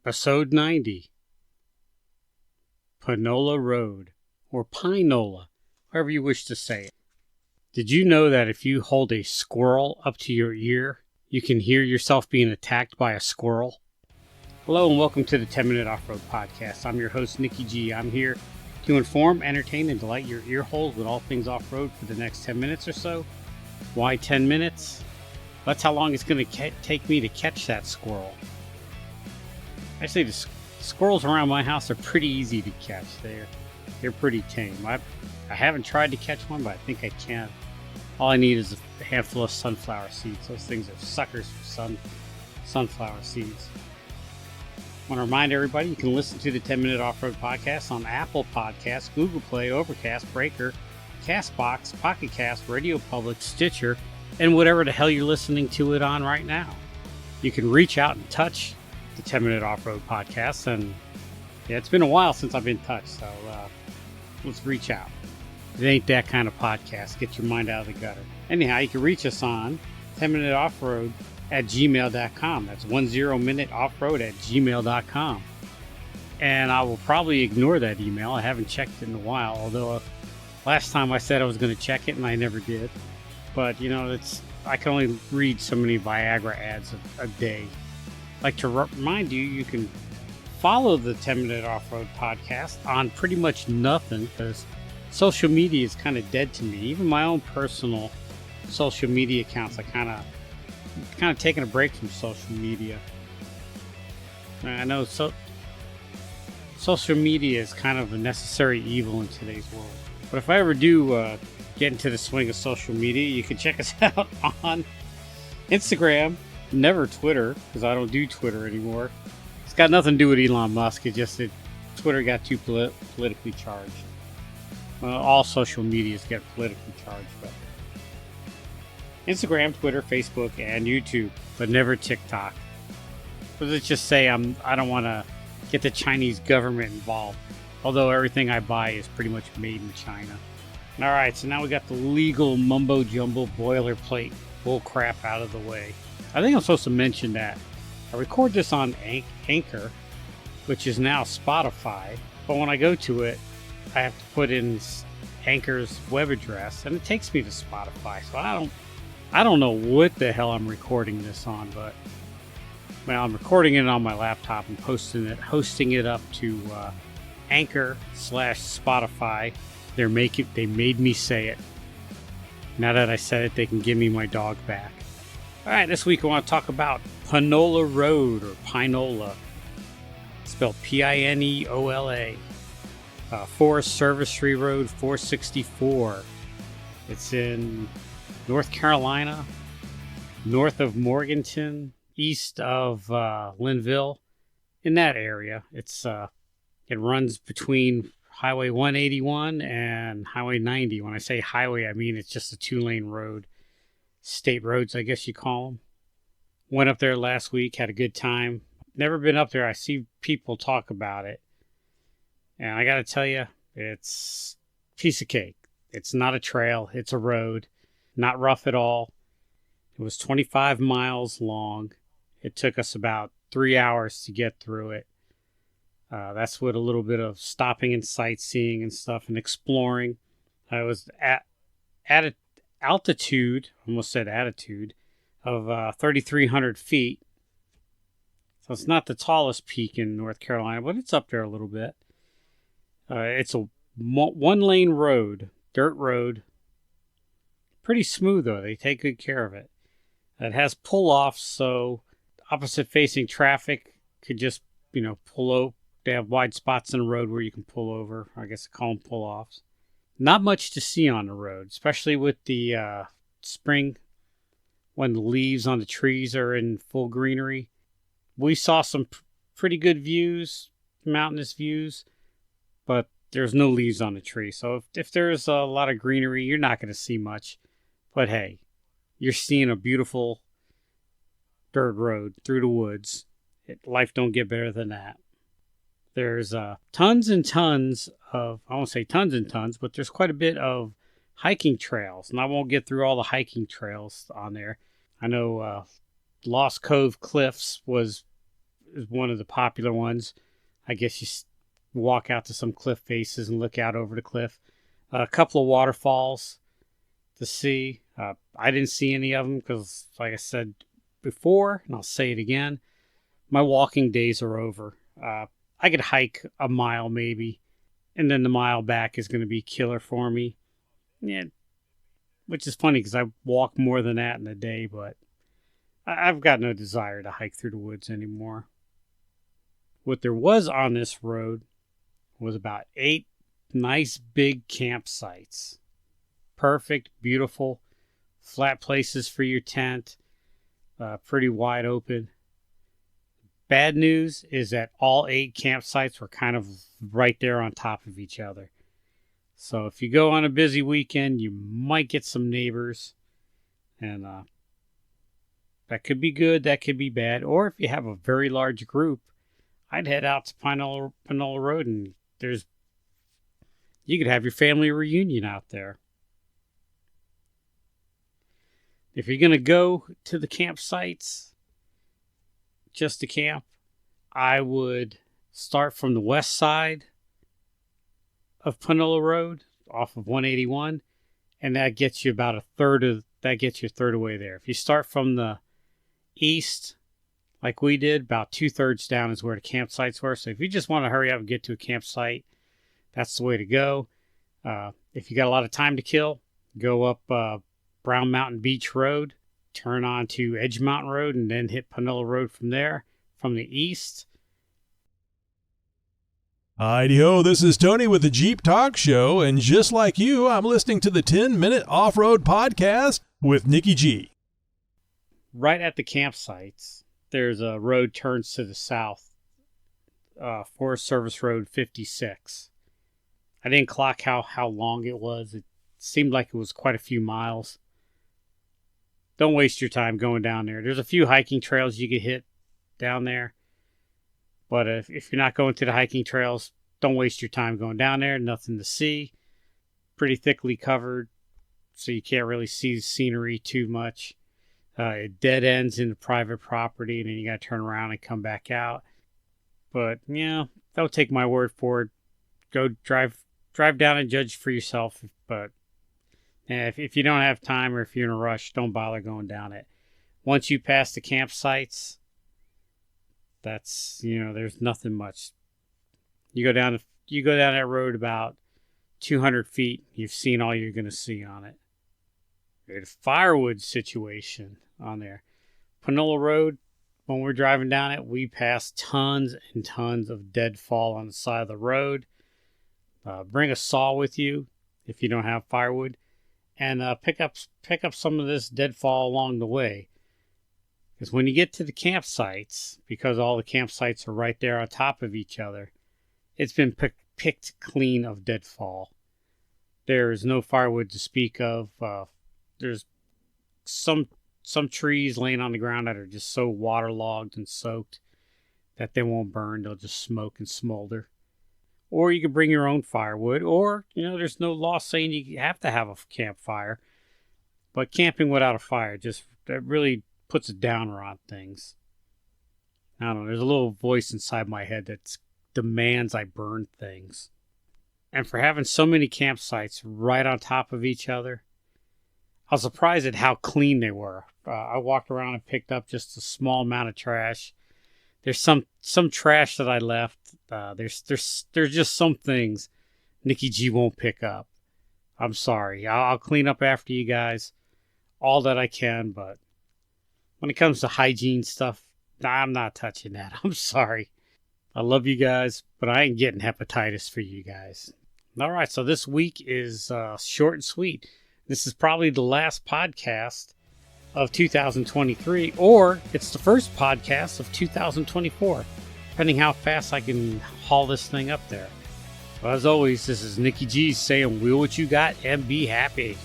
Episode 90, Pineola Road, or Pineola, however you wish to say it. Did you know that if you hold a squirrel up to your ear, you can hear yourself being attacked by a squirrel? Hello and welcome to the 10-Minute Off-Road Podcast. I'm your host, Nikki G. I'm here to inform, entertain, and delight your ear holes with all things off-road for the next 10 minutes or so. Why 10 minutes? That's how long it's going to take me to catch that squirrel. Actually, the squirrels around my house are pretty easy to catch. They're pretty tame. I haven't tried to catch one, but I think I can. All I need is a handful of sunflower seeds. Those things are suckers for sunflower seeds. I want to remind everybody you can listen to the 10-Minute Off-Road Podcast on Apple Podcasts, Google Play, Overcast, Breaker, CastBox, Pocket Cast, Radio Public, Stitcher, and whatever the hell you're listening to it on right now. You can reach out and touch the 10-Minute Off-Road Podcast, and yeah, it's been a while since I've been touched, so let's reach out. It ain't that kind of podcast. Get your mind out of the gutter. Anyhow, you can reach us on 10-Minute Off-Road at gmail.com. That's 10minuteoffroad@gmail.com. And I will probably ignore that email. I haven't checked it in a while, although last time I said I was going to check it and I never did. But, you know, I can only read so many Viagra ads a day. I'd like to remind you, you can follow the 10-Minute Off-Road Podcast on pretty much nothing because social media is kind of dead to me. Even my own personal social media accounts, I kind of taking a break from social media. I know social media is kind of a necessary evil in today's world. But if I ever do get into the swing of social media, you can check us out on Instagram. Never Twitter, because I don't do Twitter anymore. It's got nothing to do with Elon Musk. It's just that Twitter got too politically charged. Well, all social medias get politically charged, but Instagram, Twitter, Facebook, and YouTube, but never TikTok. But let's just say I don't want to get the Chinese government involved, although everything I buy is pretty much made in China. All right, so now we got the legal mumbo-jumbo boilerplate bull crap out of the way. I think I'm supposed to mention that I record this on Anchor, which is now Spotify, but when I go to it, I have to put in Anchor's web address, and it takes me to Spotify. So I don't know what the hell I'm recording this on, but well, I'm recording it on my laptop and hosting it up to Anchor/Spotify. They made me say it. Now that I said it, they can give me my dog back. All right, this week I want to talk about Pineola Road, or Pineola, spelled Pineola. Forest Service Road 464. It's in North Carolina, north of Morganton, east of Linville, in that area. It runs between Highway 181 and Highway 90. When I say highway, I mean it's just a 2-lane road. State roads, I guess you call them. Went up there last week, had a good time. Never been up there. I see people talk about it. And I got to tell you, it's a piece of cake. It's not a trail. It's a road. Not rough at all. It was 25 miles long. It took us about 3 hours to get through it. That's with a little bit of stopping and sightseeing and stuff and exploring. I was at altitude, almost said attitude, of 3,300 feet. So it's not the tallest peak in North Carolina, but it's up there a little bit. It's a one-lane road, dirt road. Pretty smooth, though. They take good care of it. It has pull-offs, so opposite-facing traffic could just, pull over. They have wide spots in the road where you can pull over. I guess I call them pull-offs. Not much to see on the road, especially with the spring when the leaves on the trees are in full greenery. We saw some pretty good views, mountainous views, but there's no leaves on the tree. So if there's a lot of greenery, you're not going to see much. But hey, you're seeing a beautiful dirt road through the woods. Life don't get better than that. There's tons and tons of, I won't say tons and tons, but there's quite a bit of hiking trails. And I won't get through all the hiking trails on there. I know Lost Cove Cliffs was is one of the popular ones. I guess you walk out to some cliff faces and look out over the cliff. A couple of waterfalls to see. I didn't see any of them because, like I said before, and I'll say it again, my walking days are over. I could hike a mile maybe, and then the mile back is going to be killer for me. Yeah, which is funny because I walk more than that in a day, but I've got no desire to hike through the woods anymore. What there was on this road was about 8 nice big campsites. Perfect, beautiful, flat places for your tent, pretty wide open. Bad news is that all 8 campsites were kind of right there on top of each other. So if you go on a busy weekend, you might get some neighbors, and that could be good, that could be bad. Or if you have a very large group, I'd head out to Pineola Road, and you could have your family reunion out there. If you're going to go to the campsites just to camp, I would start from the west side of Pineola Road off of 181, and that gets you about a third of the way there. If you start from the east, like we did, about 2/3 down is where the campsites were. So if you just want to hurry up and get to a campsite, that's the way to go. If you got a lot of time to kill, go up Brown Mountain Beach Road, turn on to Edge Mountain Road, and then hit Pineola Road from there, from the east. Hi-de-ho, this is Tony with the Jeep Talk Show, and just like you, I'm listening to the 10-Minute Off-Road Podcast with Nikki G. Right at the campsites, there's a road turns to the south, Forest Service Road 56. I didn't clock how long it was. It seemed like it was quite a few miles. Don't waste your time going down there. There's a few hiking trails you could hit down there. But if you're not going to the hiking trails, don't waste your time going down there. Nothing to see. Pretty thickly covered, so you can't really see the scenery too much. It dead ends into private property, and then you got to turn around and come back out. But, don't take my word for it. Go drive down and judge for yourself. But if you don't have time or if you're in a rush, don't bother going down it. Once you pass the campsites, that's, there's nothing much. You go down that road about 200 feet, you've seen all you're going to see on it. There's a firewood situation on there. Pineola Road, when we're driving down it, we pass tons and tons of deadfall on the side of the road. Bring a saw with you if you don't have firewood, and pick up some of this deadfall along the way. Because when you get to the campsites, because all the campsites are right there on top of each other, it's been picked clean of deadfall. There is no firewood to speak of. There's some trees laying on the ground that are just so waterlogged and soaked that they won't burn. They'll just smoke and smolder. Or you can bring your own firewood. Or, there's no law saying you have to have a campfire. But camping without a fire that really puts a downer on things. I don't know. There's a little voice inside my head that demands I burn things. And for having so many campsites right on top of each other, I was surprised at how clean they were. I walked around and picked up just a small amount of trash. There's some trash that I left. There's just some things Nikki G won't pick up. I'm sorry. I'll clean up after you guys all that I can, but when it comes to hygiene stuff, I'm not touching that. I'm sorry. I love you guys, but I ain't getting hepatitis for you guys. All right, so this week is short and sweet. This is probably the last podcast of 2023, or it's the first podcast of 2024, depending how fast I can haul this thing up there. Well, as always, this is Nikki G saying, wheel what you got and be happy.